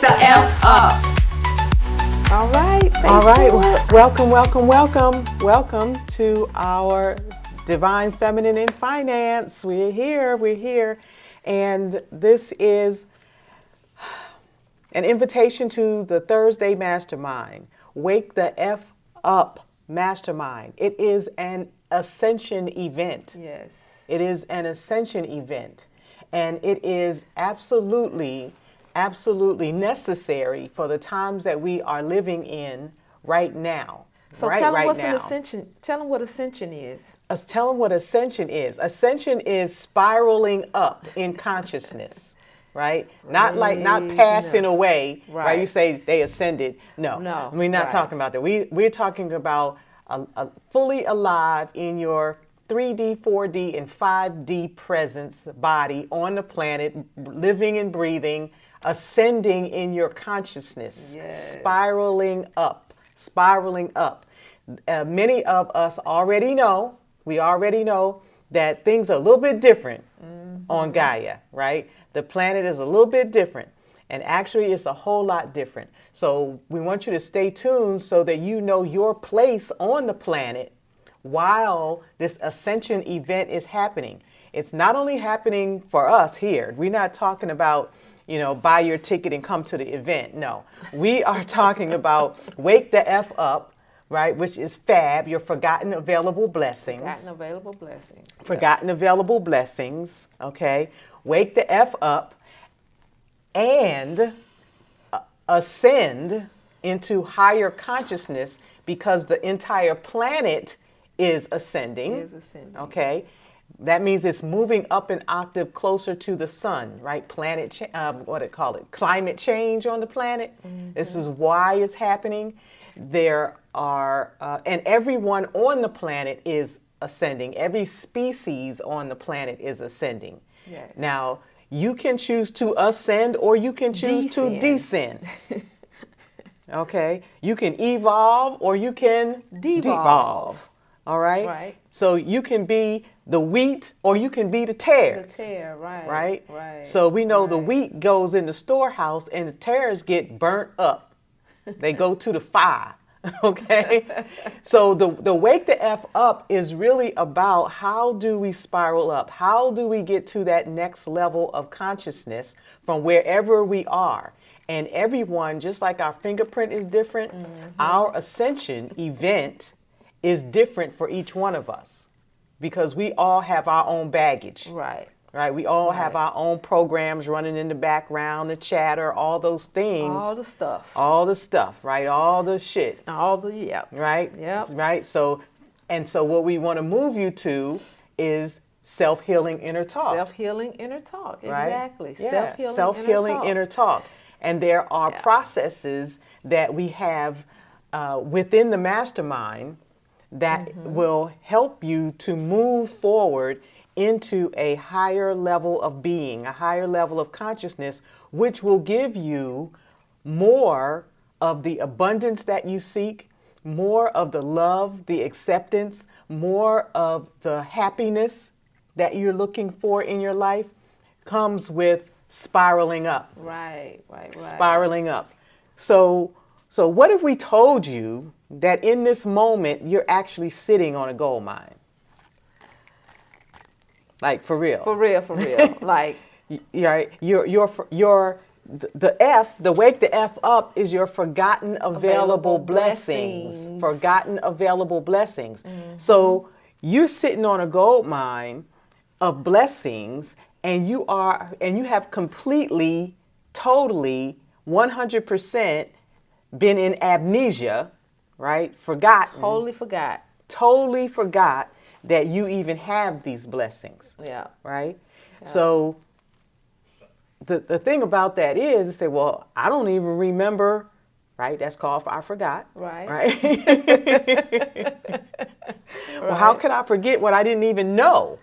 Wake the F up. All right. All right. Welcome to our Divine Feminine in Finance. We're here. And this is an invitation to the Thursday Mastermind. Wake the F up Mastermind. It is an ascension event. Yes. It is an ascension event. And it is absolutely necessary for the times that we are living in right now. So tell them what's an ascension. Tell them what ascension is. Tell them what ascension is. Ascension is spiraling up in consciousness, right? Not passing away, right? You say they ascended. No, we're not talking about that. We're talking about a fully alive in your 3D, 4D, and 5D presence body on the planet, living and breathing, ascending in your consciousness, spiraling up. Many of us already know, that things are a little bit different on Gaia, right? The planet is a little bit different, and actually it's a whole lot different. So we want you to stay tuned so that you know your place on the planet while this ascension event is happening. It's not only happening for us here. We're not talking about, buy your ticket and come to the event. No, we are talking about Wake the F Up, right? Which is FAB, your forgotten available blessings. Forgotten available blessings, okay? Wake the F up and ascend into higher consciousness because the entire planet is ascending. Okay? That means it's moving up an octave closer to the sun, right? Climate change on the planet. This is why it's happening. There are, and everyone on the planet is ascending. Every species on the planet is ascending. Yes. Now, you can choose to ascend or you can choose to descend. Okay? You can evolve or you can devolve. All right? Right. So you can be the wheat or you can be the tares. The tare, right. Right? So we know the wheat goes in the storehouse and the tares get burnt up. They go to the fire. Okay? So the Wake the F Up is really about how do we spiral up? How do we get to that next level of consciousness from wherever we are? And everyone, just like our fingerprint is different, our ascension event is different for each one of us because we all have our own baggage. Right. We all have our own programs running in the background, the chatter, all those things. All the stuff, right? All the shit. Right? Yep. Right? So what we want to move you to is self-healing inner talk. Self-healing inner talk, exactly. Yeah. Self-healing inner talk. And there are processes that we have within the mastermind that will help you to move forward into a higher level of being, a higher level of consciousness, which will give you more of the abundance that you seek, more of the love, the acceptance, more of the happiness that you're looking for in your life comes with spiraling up. Right. Spiraling up. So what if we told you that in this moment you're actually sitting on a gold mine? Like for real. Like the Wake the F Up is your forgotten available blessings. Forgotten available blessings. So you're sitting on a gold mine of blessings and you have completely, totally, 100% been in amnesia, right? Forgotten. Totally forgot that you even have these blessings. Yeah. Right? Yeah. So the thing about that is to say, well, I don't even remember, right? That's called I forgot. Right? Well, how could I forget what I didn't even know?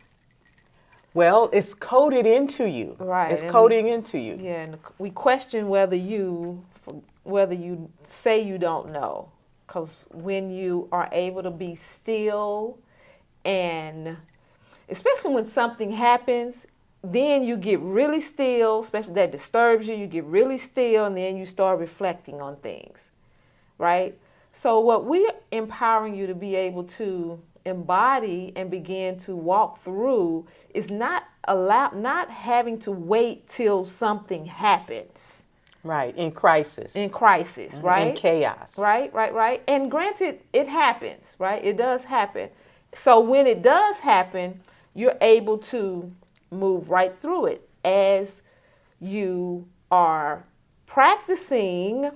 Well, it's coded into you. Right. It's coding into you. Yeah, and we question whether you say you don't know. Because when you are able to be still, and especially when something happens, then you get really still, especially that disturbs you. You get really still, and then you start reflecting on things, right? So what we're empowering you to be able to embody and begin to walk through is not having to wait till something happens. Right, in crisis. In crisis, right? In chaos. Right. And granted, it happens, right? It does happen. So when it does happen, you're able to move right through it as you are practicing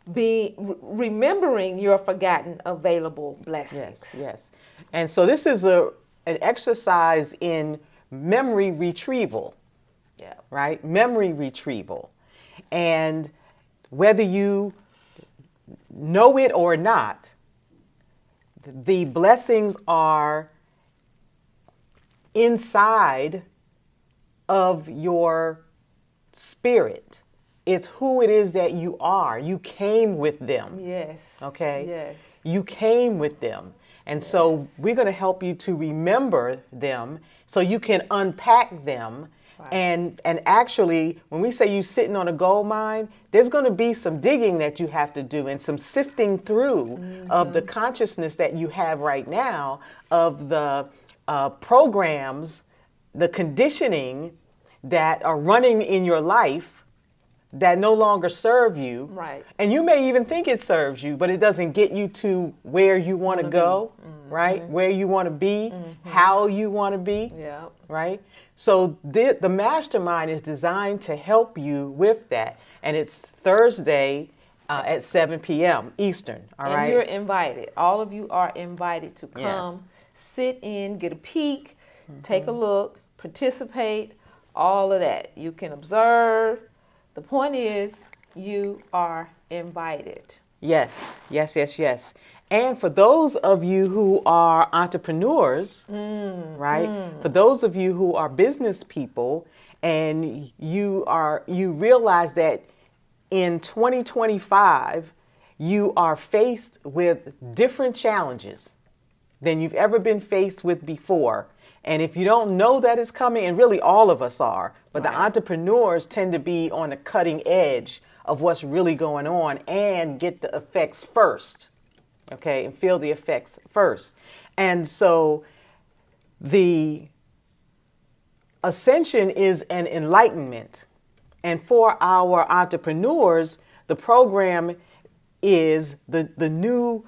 remembering your forgotten available blessings. Yes. And so this is an exercise in memory retrieval. Yeah. Right? Memory retrieval. And whether you know it or not, the blessings are inside of your spirit. It's who it is that you are. You came with them. Yes. Okay? Yes. You came with them. And so we're going to help you to remember them so you can unpack them. Right. And actually, when we say you're sitting on a gold mine, there's going to be some digging that you have to do and some sifting through of the consciousness that you have right now, of the programs, the conditioning that are running in your life that no longer serve you. Right. And you may even think it serves you, but it doesn't get you to where you want to go, right? Where you want to be, how you want to be, right? So the mastermind is designed to help you with that. And it's Thursday at 7 p.m. Eastern, all right? And you're invited. All of you are invited to come, sit in, get a peek, take a look, participate, all of that. You can observe. The point is, you are invited. Yes. And for those of you who are entrepreneurs, right? For those of you who are business people, and you realize that in 2025, you are faced with different challenges than you've ever been faced with before. And if you don't know that it's coming, and really all of us are, but the entrepreneurs tend to be on the cutting edge of what's really going on and get the effects first, okay, and feel the effects first. And so the ascension is an enlightenment. And for our entrepreneurs, the program is the new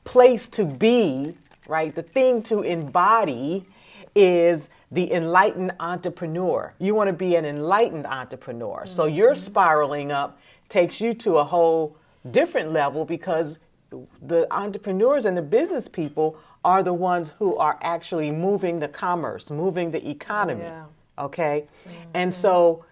place to be, right? The thing to embody is the enlightened entrepreneur. You want to be an enlightened entrepreneur. So your spiraling up takes you to a whole different level, because the entrepreneurs and the business people are the ones who are actually moving the commerce, moving the economy. Okay? And so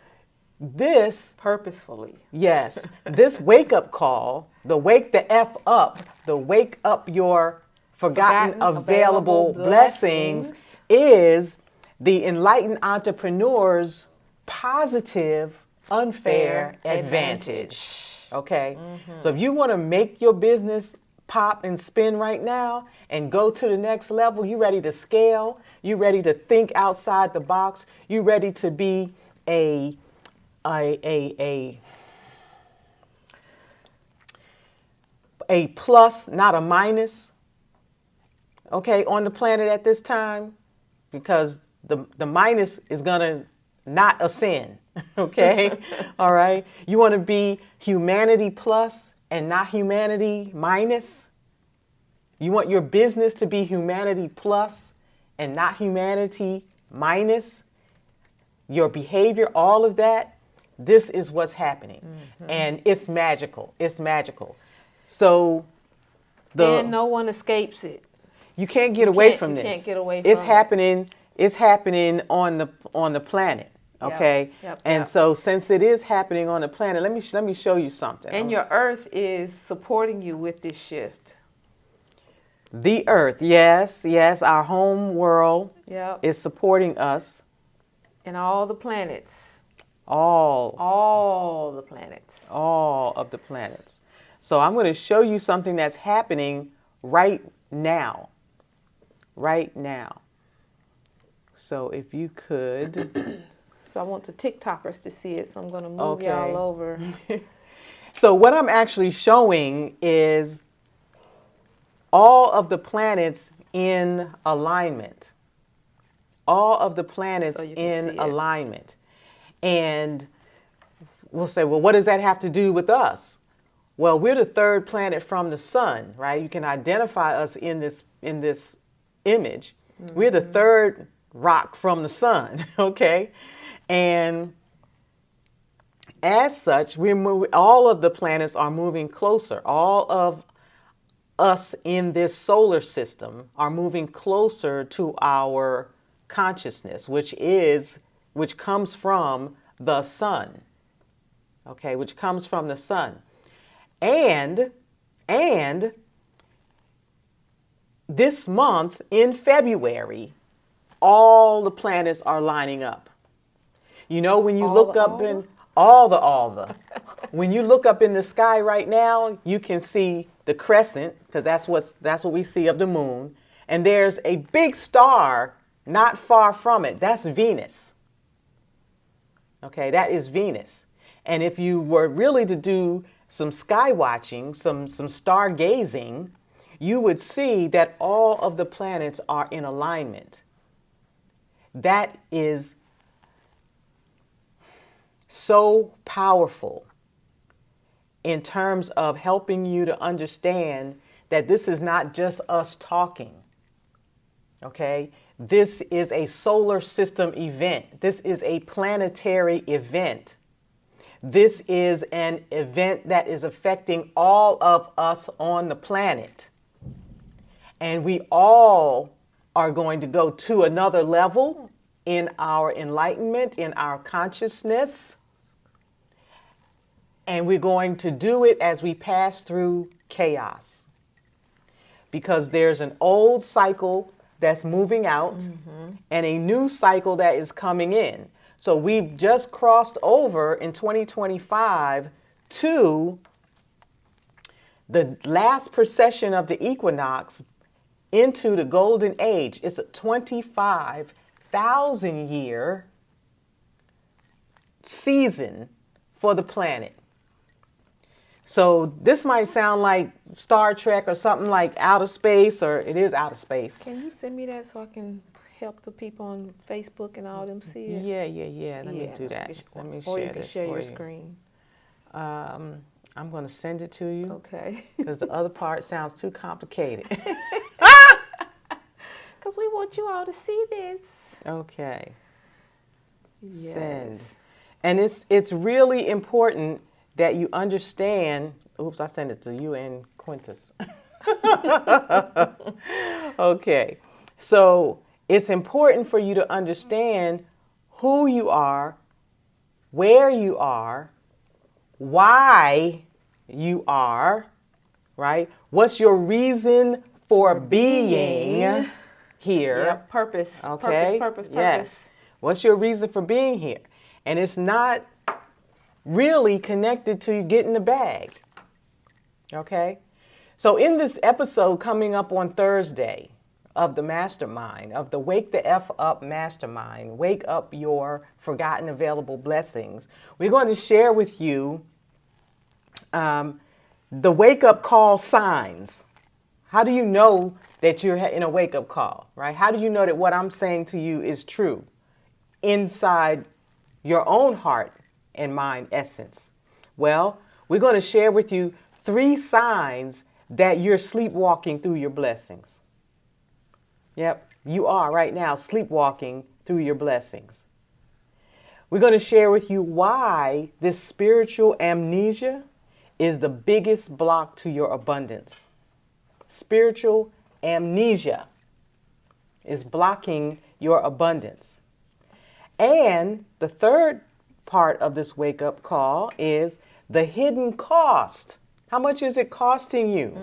this purposefully. Yes. This wake up call, the wake the F up, the wake up your forgotten available blessings is the enlightened entrepreneur's positive, unfair advantage. Okay? So if you want to make your business pop and spin right now and go to the next level, you ready to scale, you ready to think outside the box, you ready to be a plus, not a minus, okay, on the planet at this time, because the minus is gonna not ascend, okay? All right? You want to be humanity plus and not humanity minus? You want your business to be humanity plus and not humanity minus? Your behavior, all of that, this is what's happening. And it's magical. It's magical. So and no one escapes it. You can't get away from this. You can't get away from it. It's happening on the planet. Okay? And so since it is happening on the planet, let me show you something. And your earth is supporting you with this shift. The earth, yes, our home world is supporting us. And all the planets. All the planets. All of the planets. So I'm going to show you something that's happening right now. Right now. So if you could. So I want the TikTokers to see it, so I'm going to move Okay. y'all over. So what I'm actually showing is all of the planets in alignment. All of the planets So you can in see it. alignment. And we'll say, well, what does that have to do with us? Well, we're the third planet from the sun, right? You can identify us in this image. Mm-hmm. We're the third rock from the sun, okay? And as such, all of the planets are moving closer. All of us in this solar system are moving closer to our consciousness, which comes from the sun. Okay, which comes from the sun. And this month in February, all the planets are lining up. You know, when you look up in all the when you look up in the sky right now, you can see the crescent, because that's what we see of the moon, and there's a big star not far from it. That's Venus. Okay, that is Venus. And if you were really to do some sky watching, some stargazing, you would see that all of the planets are in alignment. That is so powerful in terms of helping you to understand that this is not just us talking. Okay? This is a solar system event. This is a planetary event. This is an event that is affecting all of us on the planet. And we all are going to go to another level in our enlightenment, in our consciousness. And we're going to do it as we pass through chaos. Because there's an old cycle that's moving out, mm-hmm. and a new cycle that is coming in. So we've just crossed over in 2025 to the last precession of the equinox into the golden age. It's a 25,000 year season for the planet. So this might sound like Star Trek or something like outer space, or it is outer space. Can you send me that so I can help the people on Facebook and all them see it? Yeah. Let me do that. Let me share this. Or you can share your screen. I'm going to send it to you. Okay. Because the other part sounds too complicated. Because we want you all to see this. Okay. Yes. Send. And it's really important that you understand. Oops, I sent it to you and Quintus. Okay. So it's important for you to understand who you are, where you are, why you are, right? What's your reason for being here? Yeah, purpose. Okay. Purpose. Yes. What's your reason for being here? And it's not really connected to getting the bag. Okay? So in this episode coming up on Thursday of the Mastermind, of the Wake the F Up Mastermind, Wake Up Your Forgotten Available Blessings, we're going to share with you the wake-up call signs. How do you know that you're in a wake-up call, right? How do you know that what I'm saying to you is true inside your own heart and mind essence? Well, we're going to share with you 3 signs that you're sleepwalking through your blessings. Yep, you are right now sleepwalking through your blessings. We're going to share with you why this spiritual amnesia is the biggest block to your abundance. Spiritual amnesia is blocking your abundance. And the third part of this wake-up call is the hidden cost. How much is it costing you,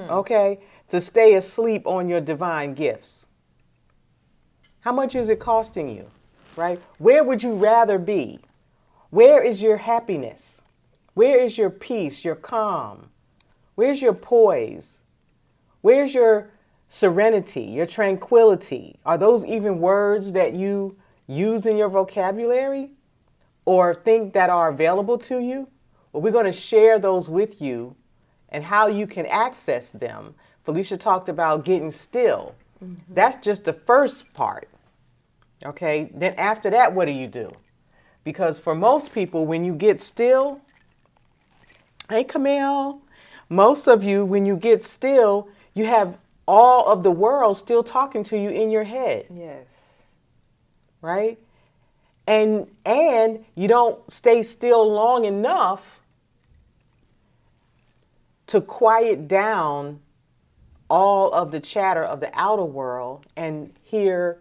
okay, to stay asleep on your divine gifts? How much is it costing you, right? Where would you rather be? Where is your happiness? Where is your peace, your calm? Where's your poise? Where's your serenity, your tranquility. Are those even words that you use in your vocabulary or think that are available to you? Well, we're going to share those with you and how you can access them. Felicia talked about getting still. That's just the first part. Okay, then after that, what do? Because for most people, when you get still, hey Camille, most of you, when you get still, you have all of the world still talking to you in your head. Yes. Right? And you don't stay still long enough to quiet down all of the chatter of the outer world and hear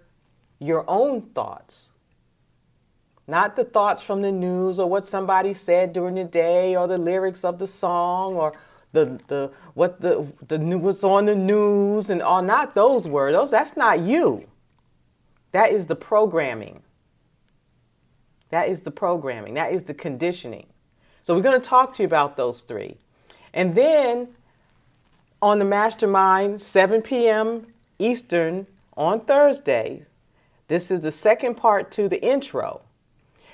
your own thoughts. Not the thoughts from the news or what somebody said during the day or the lyrics of the song or what's on the news and all. Not those words. That's not you. That is the programming. That is the programming. That is the conditioning. So we're going to talk to you about those three. And then on the mastermind, 7 p.m. Eastern on Thursdays, this is the second part to the intro.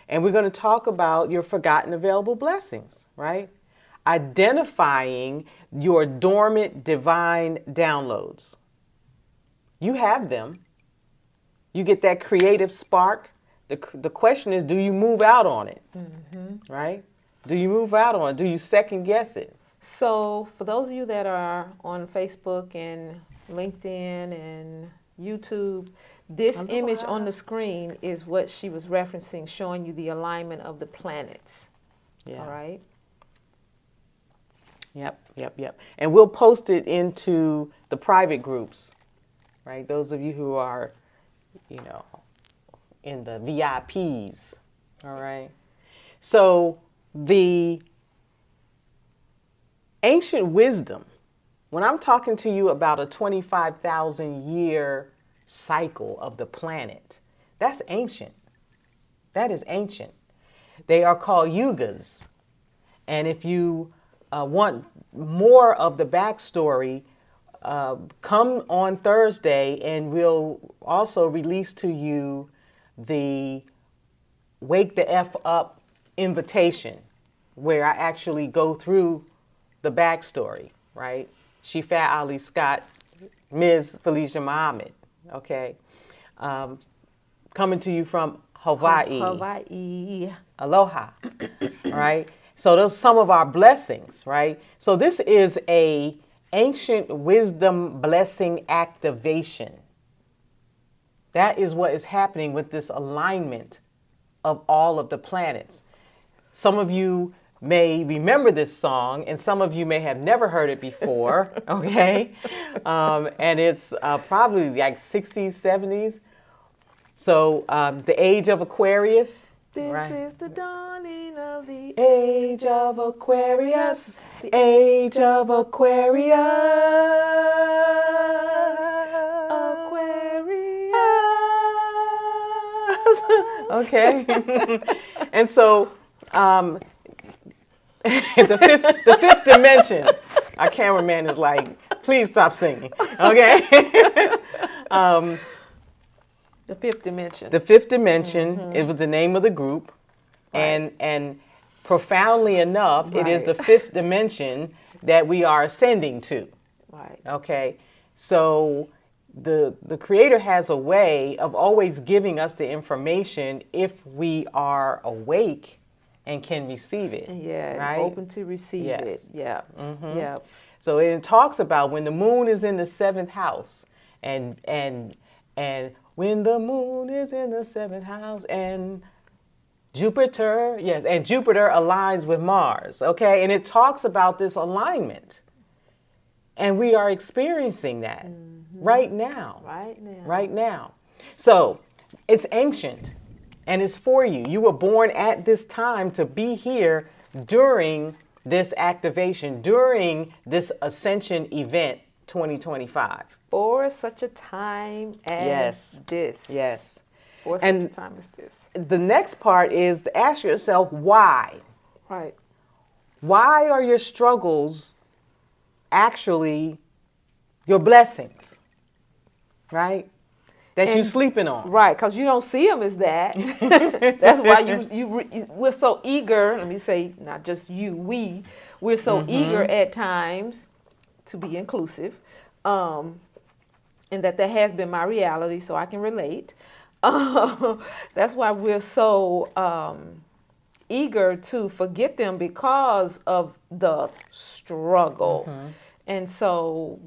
And we're going to talk about your forgotten available blessings, right? Identifying your dormant divine downloads. You have them. You get that creative spark. The question is, do you move out on it? Right? Do you move out on it? Do you second guess it? So for those of you that are on Facebook and LinkedIn and YouTube, this image on the screen is what she was referencing, showing you the alignment of the planets. Yeah. All right? Yep. And we'll post it into the private groups, right? Those of you who are, in the VIPs, all right? So the ancient wisdom, when I'm talking to you about a 25,000 year cycle of the planet, that's ancient. That is ancient. They are called yugas. And if you want more of the backstory, come on Thursday and we'll also release to you the Wake the F Up invitation, where I actually go through the backstory, right? Shifa Ali Scott, Ms. Felicia Muhammad, okay? Coming to you from Hawaii. Hawaii. Aloha, all right? So those are some of our blessings, right? So this is a ancient wisdom blessing activation. That is what is happening with this alignment of all of the planets. Some of you may remember this song, and some of you may have never heard it before, okay? And it's probably like 60s, 70s. So the age of Aquarius. This right? is the dawning of the Age of Aquarius, age of Aquarius. Okay. And so the fifth dimension, our cameraman is like, please stop singing. Okay. The fifth dimension. The fifth dimension, it was the name of the group. Right. And profoundly enough, it is the fifth dimension that we are ascending to. Right. Okay. So the Creator has a way of always giving us the information if we are awake and can receive it. Yeah, right? open to receive it. Yeah. Yeah. So it talks about when the moon is in the seventh house and when the moon is in the seventh house and Jupiter aligns with Mars, okay? And it talks about this alignment. And we are experiencing that right now. Right now. So it's ancient and it's for you. You were born at this time to be here during this activation, during this ascension event 2025. For such a time as this. Yes. For such a time as this. The next part is to ask yourself why. Right. Why are your struggles actually your blessings? right? That you're sleeping on. Right, because you don't see them as that. That's why we're so eager. Let me say, not just you, we're so eager at times to be inclusive, and that has been my reality, so I can relate. That's why we're so eager to forget them because of the struggle. And so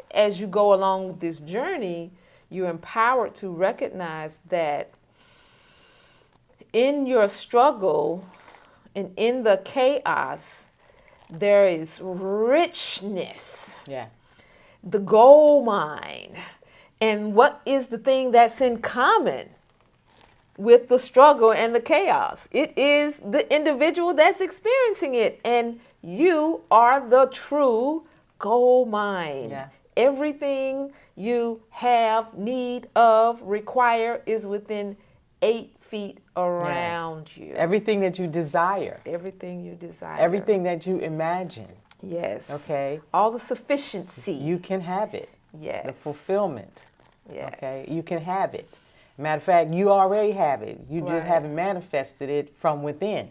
as you go along this journey, you're empowered to recognize that in your struggle and in the chaos, there is richness. Yeah. The gold mine. And what is the thing that's in common with the struggle and the chaos? It is the individual that's experiencing it. And you are the true gold mine. Yeah. Everything you have, need of, require is within 8 feet around you. Everything that you desire. Everything you desire. Everything that you imagine. Yes. Okay. All the sufficiency. You can have it. Yes. The fulfillment. Yes. Okay. You can have it. Matter of fact, you already have it. You just haven't manifested it from within.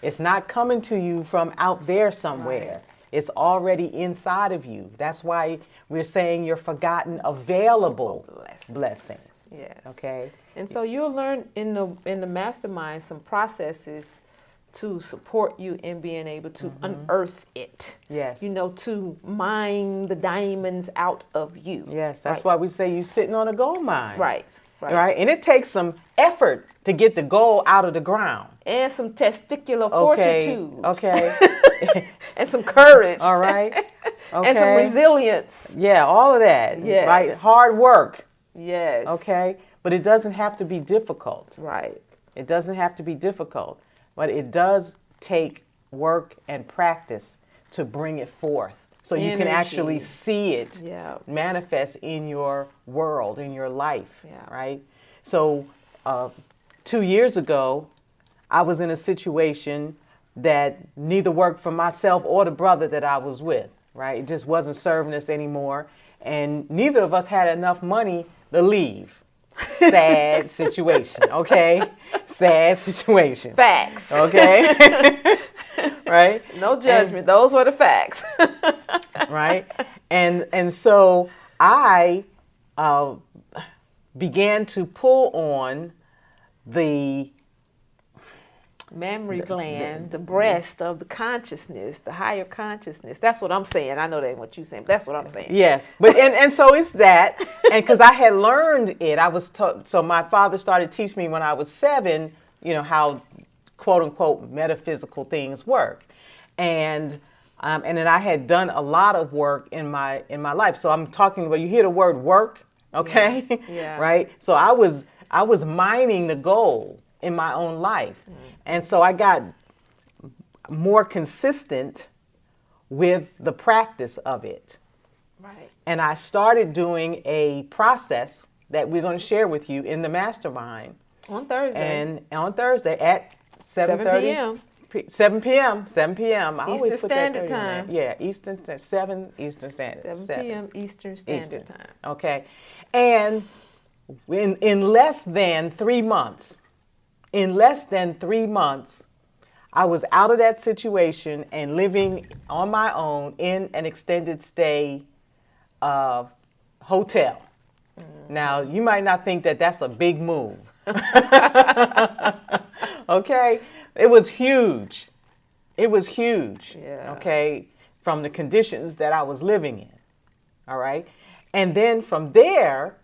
It's not coming to you from out there somewhere. Right. It's already inside of you. That's why we're saying you're forgotten available blessings. Yes. Okay. And so you'll learn in the mastermind some processes to support you in being able to unearth it. Yes. You know, to mine the diamonds out of you. Yes. That's why we say you're sitting on a gold mine. Right. Right. And it takes some effort to get the gold out of the ground. And some testicular fortitude. Okay. And some courage. All right. Okay. And some resilience. Yeah, all of that. Yes. Right. Hard work. Yes. Okay. But it doesn't have to be difficult. Right. It doesn't have to be difficult. But it does take work and practice to bring it forth. So you can actually see it manifest in your world, in your life, right? So 2 years ago, I was in a situation that neither worked for myself or the brother that I was with, right? It just wasn't serving us anymore. And neither of us had enough money to leave. Sad situation, okay? Sad situation. Facts. Okay? Right? No judgment. Those were the facts. Right? And so I began to pull on the mammary gland, the breast of the consciousness, the higher consciousness. That's what I'm saying. I know that ain't what you're saying, but that's what I'm saying. Yes, but and so it's that, and because I had learned it, I was taught. So my father started teaching me when I was 7, you know, how quote unquote metaphysical things work, and then I had done a lot of work in my life. So I'm talking about, you hear the word work, okay? Yeah. Right. So I was mining the gold in my own life. And so I got more consistent with the practice of it. Right. And I started doing a process that we're going to share with you in the mastermind. On Thursday. And on Thursday at 7:30 p.m. 7 p.m. 7 p.m. I Eastern always put Standard that 30 Time. Yeah, Eastern 7 Eastern Standard. 7 p.m. Eastern Standard Time. Okay. And in less than 3 months, I was out of that situation and living on my own in an extended stay hotel. Now, you might not think that that's a big move. Okay? It was huge. It was huge. Yeah. Okay? From the conditions that I was living in. All right? And then from there,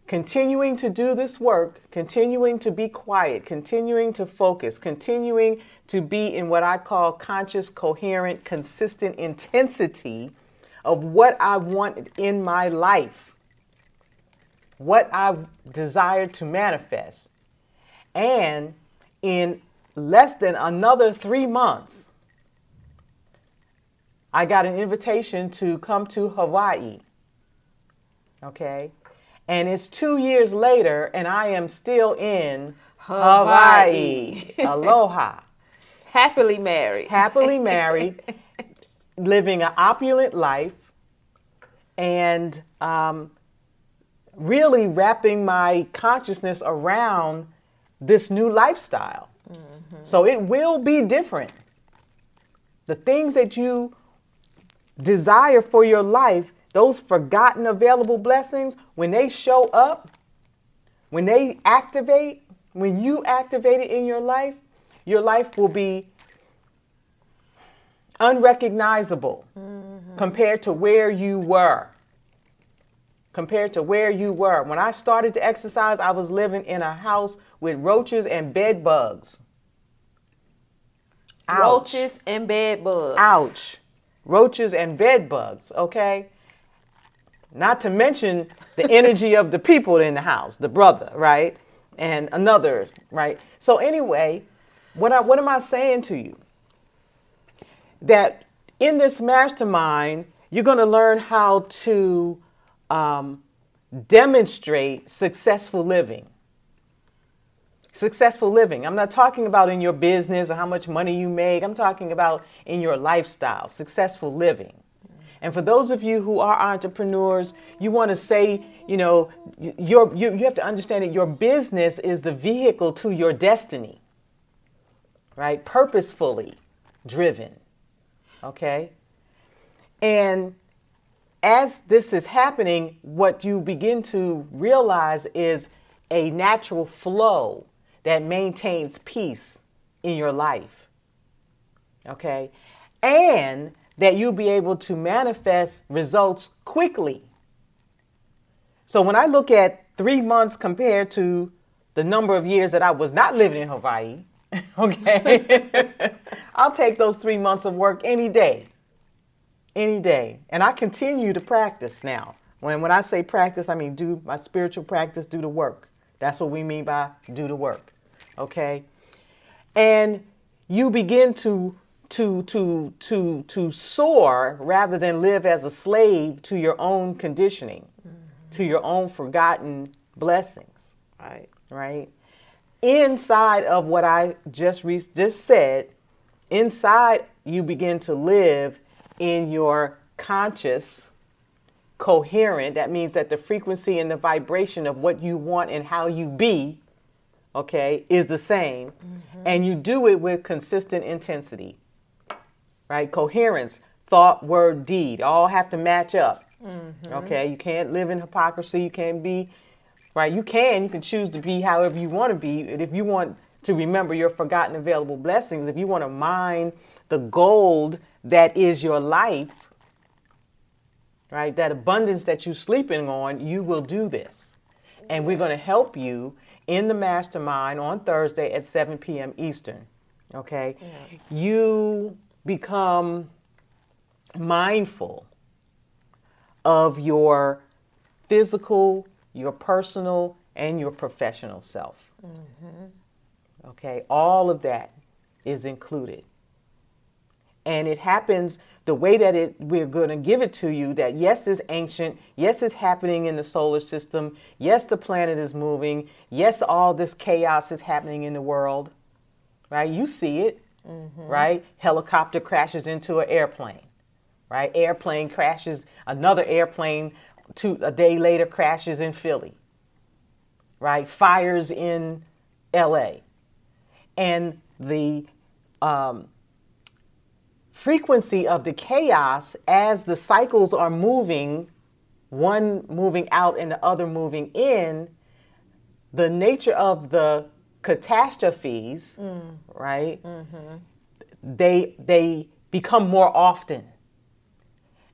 continuing to do this work, continuing to be quiet, continuing to focus, continuing to be in what I call conscious, coherent, consistent intensity of what I want in my life, what I desire to manifest. And in less than another 3 months, I got an invitation to come to Hawaii. Okay? And it's 2 years later, and I am still in Hawaii. Aloha. Happily married. Happily married, living an opulent life, and really wrapping my consciousness around this new lifestyle. So it will be different. The things that you desire for your life, those forgotten available blessings, when they show up, when they activate, when you activate it in your life will be unrecognizable compared to where you were. Compared to where you were. When I started to exercise, I was living in a house with roaches and bed bugs. Ouch. Roaches and bed bugs. Ouch. Roaches and bed bugs, okay? Not to mention the energy of the people in the house, the brother, right? And another, right? So anyway, what am I saying to you? That in this mastermind, you're going to learn how to demonstrate successful living. Successful living. I'm not talking about in your business or how much money you make. I'm talking about in your lifestyle, successful living. And for those of you who are entrepreneurs, you want to say, you know, you have to understand that your business is the vehicle to your destiny, right? Purposefully driven, okay? And as this is happening, what you begin to realize is a natural flow that maintains peace in your life, okay? And that you'll be able to manifest results quickly. So when I look at 3 months compared to the number of years that I was not living in Hawaii, okay, I'll take those 3 months of work any day. Any day. And I continue to practice now. When I say practice, I mean do my spiritual practice, do the work. That's what we mean by do the work. Okay? And you begin to soar rather than live as a slave to your own conditioning, to your own forgotten blessings. Right. Right? Inside of what I just said, inside you begin to live in your conscious, coherent. That means that the frequency and the vibration of what you want and how you be, okay, is the same. And you do it with consistent intensity, right? Coherence, thought, word, deed, all have to match up. Okay, you can't live in hypocrisy. You can't be, right? You can choose to be however you want to be. And if you want to remember your forgotten available blessings, if you want to mine the gold that is your life, right? That abundance that you're sleeping on, you will do this. And we're going to help you in the mastermind on Thursday at 7 p.m. Eastern. Okay? Yeah. You become mindful of your physical, your personal, and your professional self. Okay? All of that is included. And it happens the way that we're going to give it to you, that yes, it's ancient. Yes, it's happening in the solar system. Yes, the planet is moving. Yes, all this chaos is happening in the world. Right? You see it. Right? Helicopter crashes into an airplane. Right? Airplane crashes. Another airplane a day later crashes in Philly. Right? Fires in LA. And the frequency of the chaos as the cycles are moving, one moving out and the other moving in, the nature of the catastrophes, right? They become more often.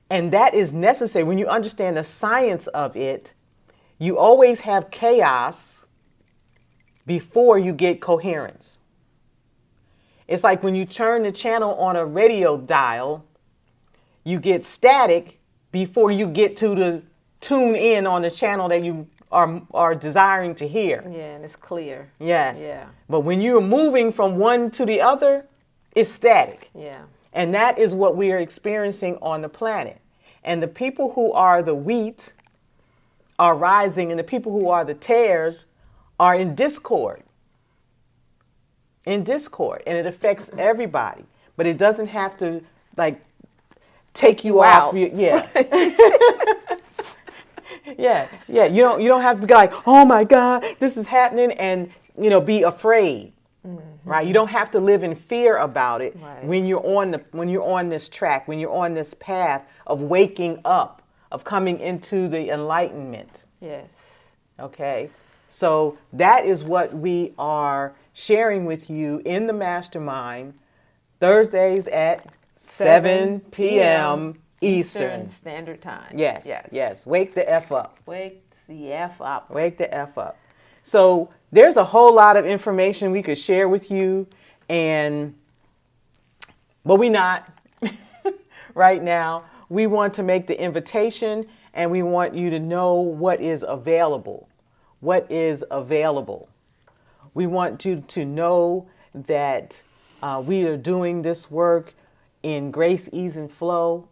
And that is necessary. When you understand the science of it, you always have chaos before you get coherence. It's like when you turn the channel on a radio dial, you get static before you get to the tune in on the channel that you are desiring to hear. Yeah, and it's clear. Yes. Yeah. But when you're moving from one to the other, it's static. Yeah. And that is what we are experiencing on the planet. And the people who are the wheat are rising, and the people who are the tares are in discord. In discord, and it affects everybody, but it doesn't have to like take you off. Out. Yeah. Yeah, yeah. You don't have to be like, oh my God, this is happening, and be afraid, right? You don't have to live in fear about it Right. when you're on this track, when you're on this path of waking up, of coming into the enlightenment. Yes. Okay, so that is what we are sharing with you in the mastermind Thursdays at 7 p.m. Eastern Eastern. Standard Time. Yes, Yes. yes. Wake the F up. Wake the F up. Wake the F up. So there's a whole lot of information we could share with you, but we not right now. We want to make the invitation, and we want you to know what is available. What is available. We want you to know that we are doing this work in grace, ease, and flow,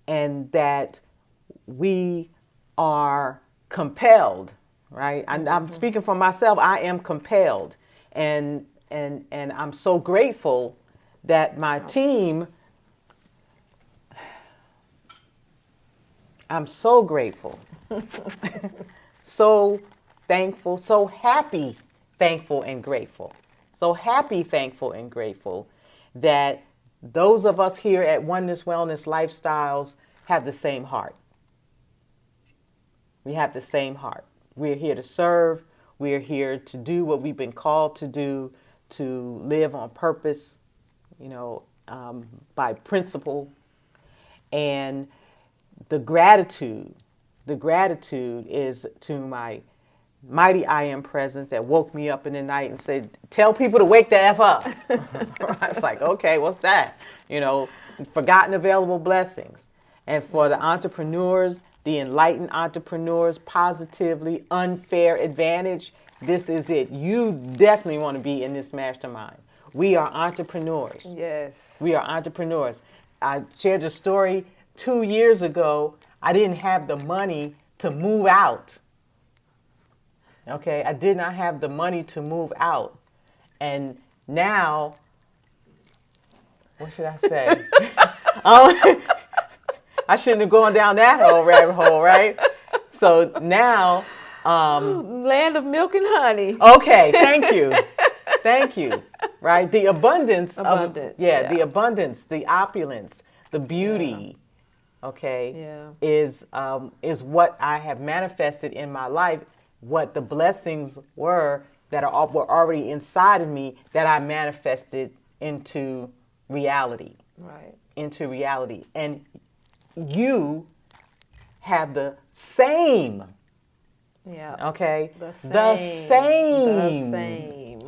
and that we are compelled, right? I'm speaking for myself. I am compelled, and I'm so grateful that my team. I'm so grateful, so thankful, so happy, thankful, and grateful. So happy, thankful, and grateful that those of us here at Oneness Wellness Lifestyles have the same heart. We have the same heart. We're here to serve. We're here to do what we've been called to do, to live on purpose, by principle. And the gratitude is to my mighty I am presence that woke me up in the night and said, tell people to wake the F up. I was like, okay, what's that? Forgotten available blessings. And for the entrepreneurs, the enlightened entrepreneurs, positively unfair advantage, this is it. You definitely want to be in this mastermind. We are entrepreneurs. Yes. We are entrepreneurs. I shared a story 2 years ago. I didn't have the money to move out. Okay, I did not have the money to move out. And now, what should I say? I shouldn't have gone down that whole rabbit hole, right? So now, land of milk and honey. Okay, thank you. Thank you. Right? The abundance. The abundance, the opulence, the beauty, is what I have manifested in my life, what the blessings were that were already inside of me that I manifested into reality. Right. Into reality. And you have the same. Yeah. Okay. The same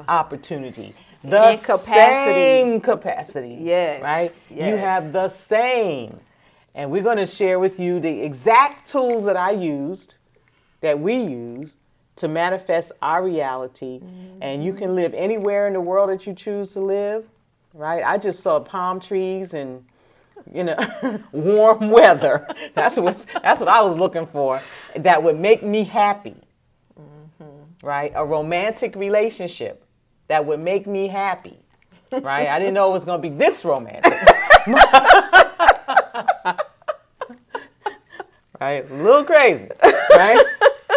opportunity. The same capacity. Yes. Right? Yes. You have the same. And we're going to share with you the exact tools that we use to manifest our reality. Mm-hmm. And you can live anywhere in the world that you choose to live. Right? I just saw palm trees and warm weather. That's what I was looking for. That would make me happy. Mm-hmm. Right? A romantic relationship that would make me happy. Right? I didn't know it was going to be this romantic. Right? It's a little crazy. Right?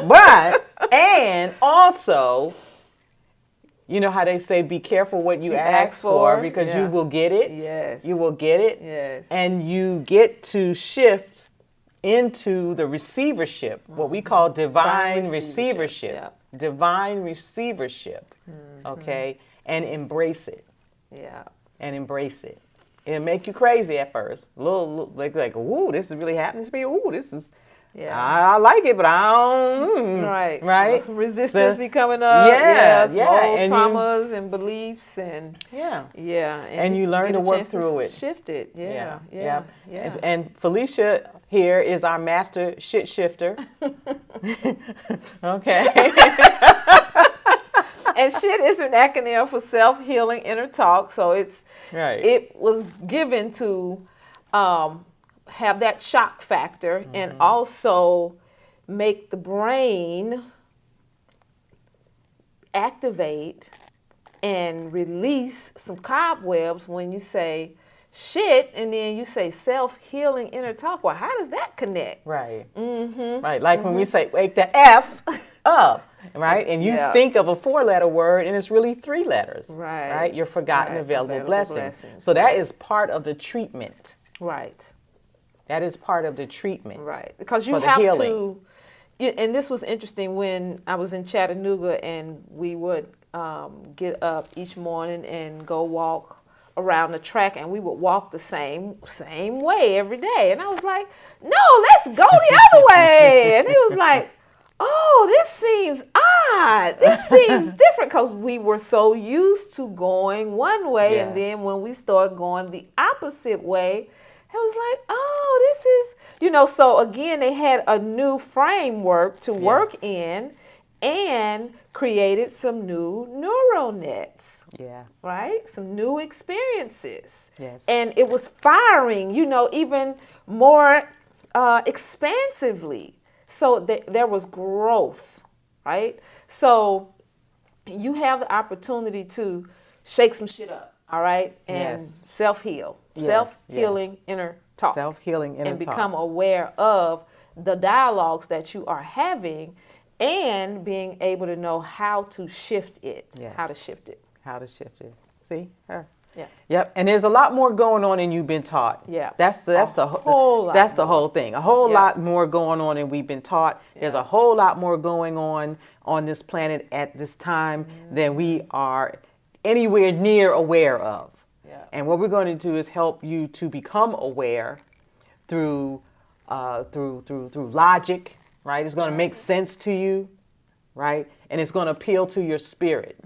But, and also, you know how they say, be careful what you ask for because you will get it. Yes. You will get it. Yes. And you get to shift into the receivership, what we call divine receivership. Yeah. Divine receivership. Mm-hmm. Okay? And embrace it. Yeah. And embrace it. It'll make you crazy at first. A little like, ooh, this is really happening to me. Ooh, this is. Yeah. I like it, but I don't. Right. Right. Some resistance be coming up. Yeah. Some old traumas and beliefs and. Yeah. Yeah. And you learn to work through it. Shift it. Yeah. And Felicia here is our master shit shifter. Okay. And shit is an acronym for self-healing inner talk. So it was given to have that shock factor, mm-hmm. and also make the brain activate and release some cobwebs when you say shit, and then you say self-healing inner talk. Well, how does that connect? Right. Mm-hmm. Right. Like when we say, wake the F up, right? And you Yeah. think of a 4-letter word and it's really 3 letters. Right. Right. Your forgotten Right. available blessing. blessings. So that Right. is part of the treatment. Right. That is part of the treatment. Right. Because you for the have healing. and this was interesting when I was in Chattanooga and we would get up each morning and go walk around the track, and we would walk the same way every day. And I was like, no, let's go the other way. And he was like, oh, this seems odd. This seems different, because we were so used to going one way. Yes. And then when we started going the opposite way, I was like, oh, this is, so again, they had a new framework to work in and created some new neural nets. Yeah. Right? Some new experiences. Yes. And it was firing, even more expansively. So there was growth, right? So you have the opportunity to shake some shit up, all right? And self-heal. Yes. Self-healing inner talk. Self-healing inner and talk. become aware of the dialogues that you are having, and being able to know how to shift it. Yes. How to shift it. How to shift it. See her. Yeah. Yep. And there's a lot more going on than you've been taught. Yeah. That's the whole lot that's the more. whole thing. A whole Yeah. lot more going on than we've been taught. There's Yeah. a whole lot more going on this planet at this time than we are anywhere near aware of. Yeah. And what we're going to do is help you to become aware through logic, right? It's going to make sense to you, right? And it's going to appeal to your spirit,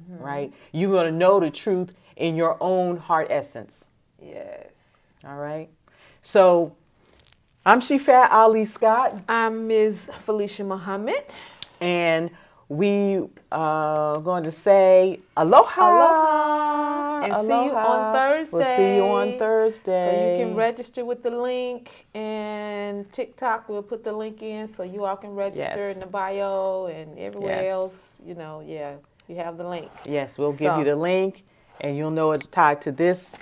right? You're going to know the truth in your own heart essence. Yes. All right. So I'm Shifa Ali Scott, I'm Ms. Felicia Muhammad. and we are going to say aloha. Aloha. And see you on Thursday. We'll see you on Thursday. So you can register with the link, and TikTok, we'll put the link in so you all can register in the bio, and everywhere else, you have the link. Yes, we'll give you the link, and you'll know it's tied to this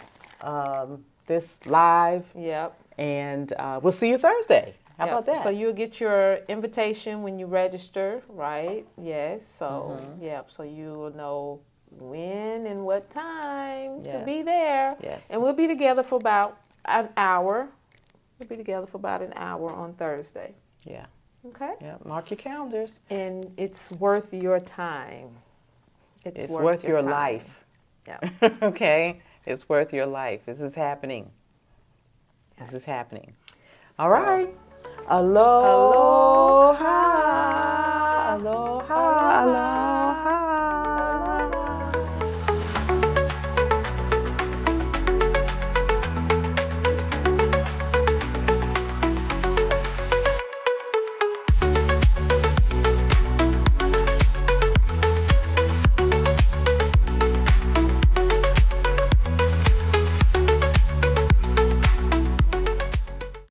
this live. Yep. And we'll see you Thursday. How about that? So you'll get your invitation when you register, right? Yes. So, so you will know when and what time to be there. Yes. And we'll be together for about an hour. We'll be together for about an hour on Thursday. Yeah. Okay? Yeah. Mark your calendars. And it's worth your time. It's worth your time. life. Yeah. Okay? It's worth your life. This is happening. This is happening. All right. Aloha.